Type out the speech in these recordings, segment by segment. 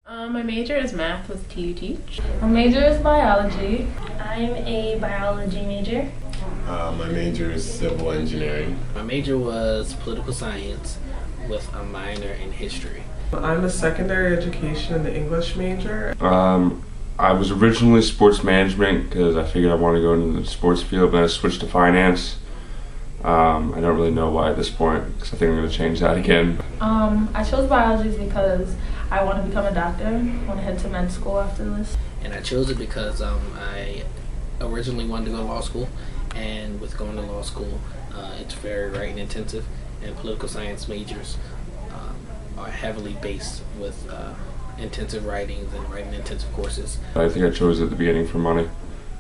My major is math with TU Teach. My major is biology. I'm a biology major. My major is civil engineering. My major was political science with a minor in history. I'm a secondary education and English major. I was originally sports management because I figured I wanted to go into the sports field, then I switched to finance. I don't really know why at this point because I think I'm going to change that again. I chose biology because I want to become a doctor. I want to head to med school after this. And I chose it because I originally wanted to go to law school, and with going to law school, it's very writing intensive, and political science majors are heavily based with intensive writings and writing intensive courses. I think I chose it at the beginning for money,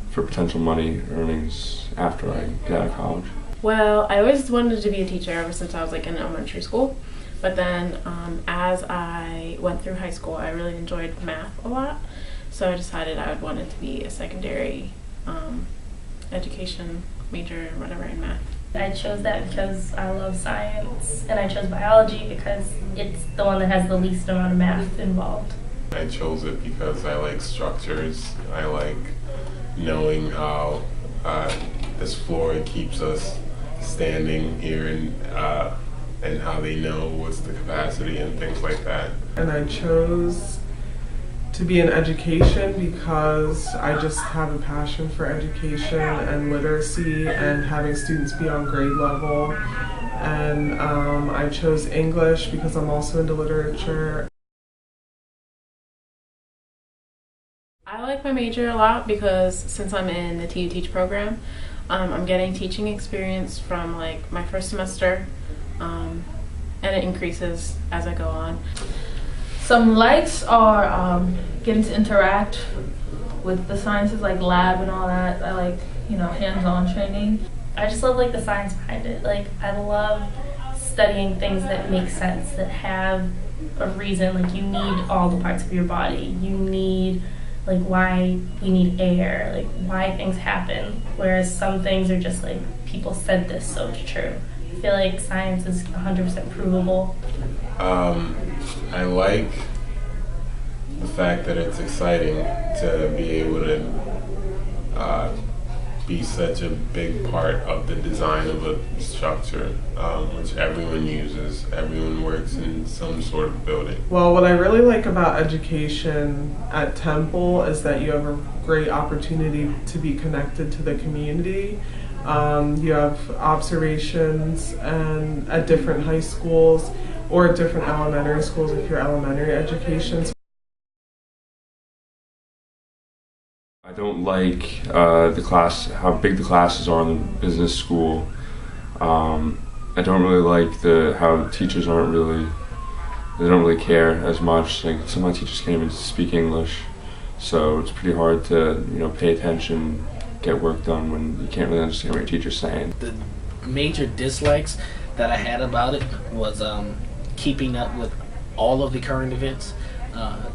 for potential money earnings after I get out of college. Well, I always wanted to be a teacher ever since I was in elementary school. But then as I went through high school, I really enjoyed math a lot. So I decided I would want it to be a secondary education major or whatever in math. I chose that because I love science, and I chose biology because it's the one that has the least amount of math involved. I chose it because I like structures. I like knowing how this floor keeps us standing here and how they know what's the capacity and things like that. And I chose to be in education because I just have a passion for education and literacy and having students be on grade level. And I chose English because I'm also into literature. I like my major a lot because since I'm in the TU Teach program, I'm getting teaching experience from my first semester, and it increases as I go on. Some likes are getting to interact with the sciences like lab and all that. I like, hands-on training. I just love the science behind it. I love studying things that make sense, that have a reason. You need all the parts of your body. You need why we need air, why things happen. Whereas some things are just people said this, so it's true. I feel like science is 100% provable. I like the fact that it's exciting to be able to be such a big part of the design of a structure, which everyone uses. Everyone works in some sort of building. Well, what I really like about education at Temple is that you have a great opportunity to be connected to the community. You have observations and at different high schools or at different elementary schools if you're elementary education. I don't like how big the classes are in the business school. I don't really like how teachers they don't really care as much. Some of my teachers can't even speak English, so it's pretty hard to pay attention, get work done when you can't really understand what your teacher's saying. The major dislikes that I had about it was keeping up with all of the current events.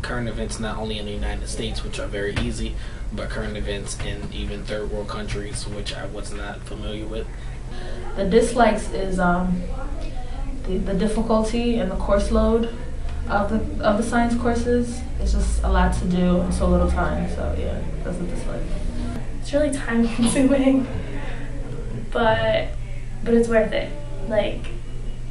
Current events not only in the United States, which are very easy, but current events in even third world countries, which I was not familiar with. The dislikes is the difficulty and the course load of the science courses. It's just a lot to do in so little time. So yeah, that's a dislike. It's really time consuming, but it's worth it.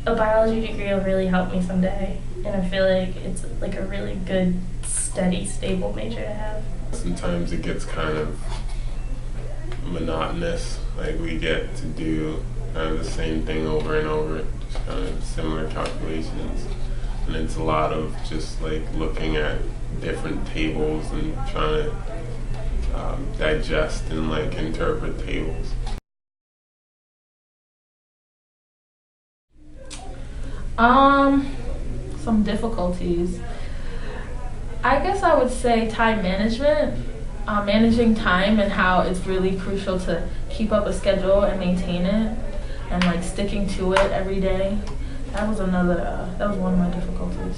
A biology degree will really help me someday, and I feel like it's a really good, steady, stable major to have. Sometimes it gets kind of monotonous. We get to do kind of the same thing over and over, just kind of similar calculations. And it's a lot of just looking at different tables and trying to digest and interpret tables. Some difficulties. I guess I would say time management. Managing time and how it's really crucial to keep up a schedule and maintain it, and sticking to it every day. That was one of my difficulties.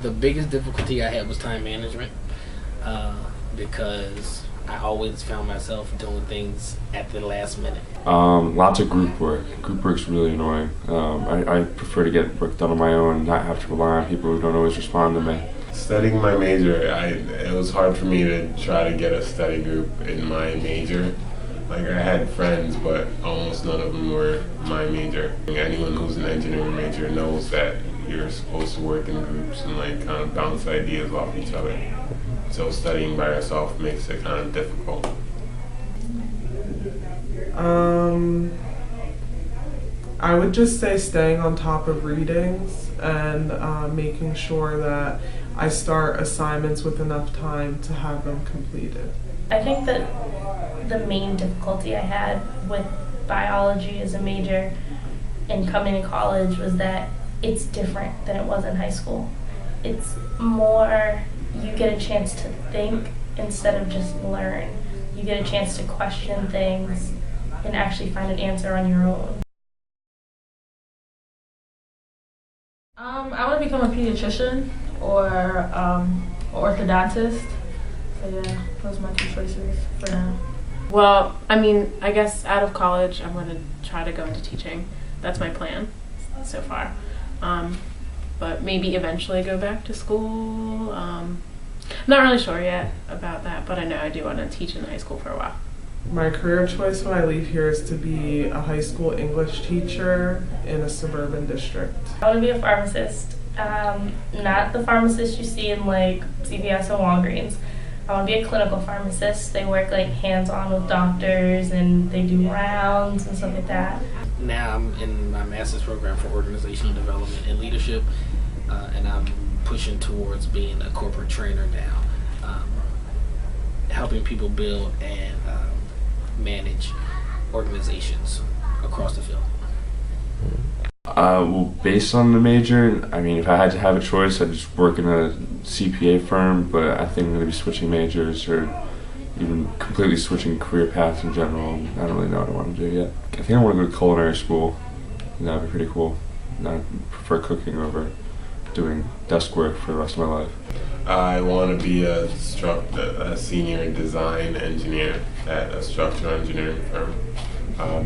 The biggest difficulty I had was time management, because I always found myself doing things at the last minute. Lots of group work. Group work's really annoying. I prefer to get work done on my own and not have to rely on people who don't always respond to me. Studying my major, it was hard for me to try to get a study group in my major. Like, I had friends, but almost none of them were my major. Anyone who's an engineering major knows that you're supposed to work in groups and like kind of bounce ideas off each other. So studying by yourself makes it kind of difficult. I would just say staying on top of readings and making sure that I start assignments with enough time to have them completed. I think that the main difficulty I had with biology as a major and coming to college was that it's different than it was in high school. It's more, you get a chance to think instead of just learn. You get a chance to question things and actually find an answer on your own. I want to become a pediatrician or orthodontist. So yeah, those are my two choices for now. Well, I mean, I guess out of college, I'm going to try to go into teaching. That's my plan so far. But maybe eventually go back to school. Not really sure yet about that, but I know I do want to teach in high school for a while. My career choice when I leave here is to be a high school English teacher in a suburban district. I want to be a pharmacist. Not the pharmacist you see in like CVS and Walgreens. I want to be a clinical pharmacist. They work like hands-on with doctors and they do rounds and stuff like that. Now I'm in my master's program for organizational development and leadership, and I'm pushing towards being a corporate trainer now, helping people build and manage organizations across the field. Well, based on the major, I mean, if I had to have a choice, I'd just work in a CPA firm, but I think I'm going to be switching majors or even completely switching career paths in general. I don't really know what I want to do yet. I think I want to go to culinary school, and that would be pretty cool. And I prefer cooking over doing desk work for the rest of my life. I want to be a senior design engineer at a structural engineering firm.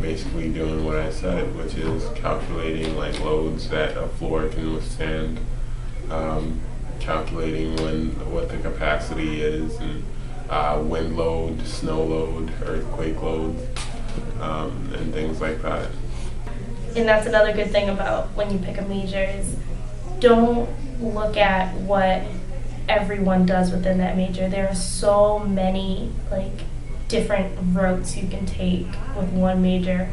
Basically doing what I said, which is calculating like loads that a floor can withstand, calculating what the capacity is, and wind load, snow load, earthquake load, and things like that. And that's another good thing about when you pick a major is don't look at what everyone does within that major. There are so many like different routes you can take with one major,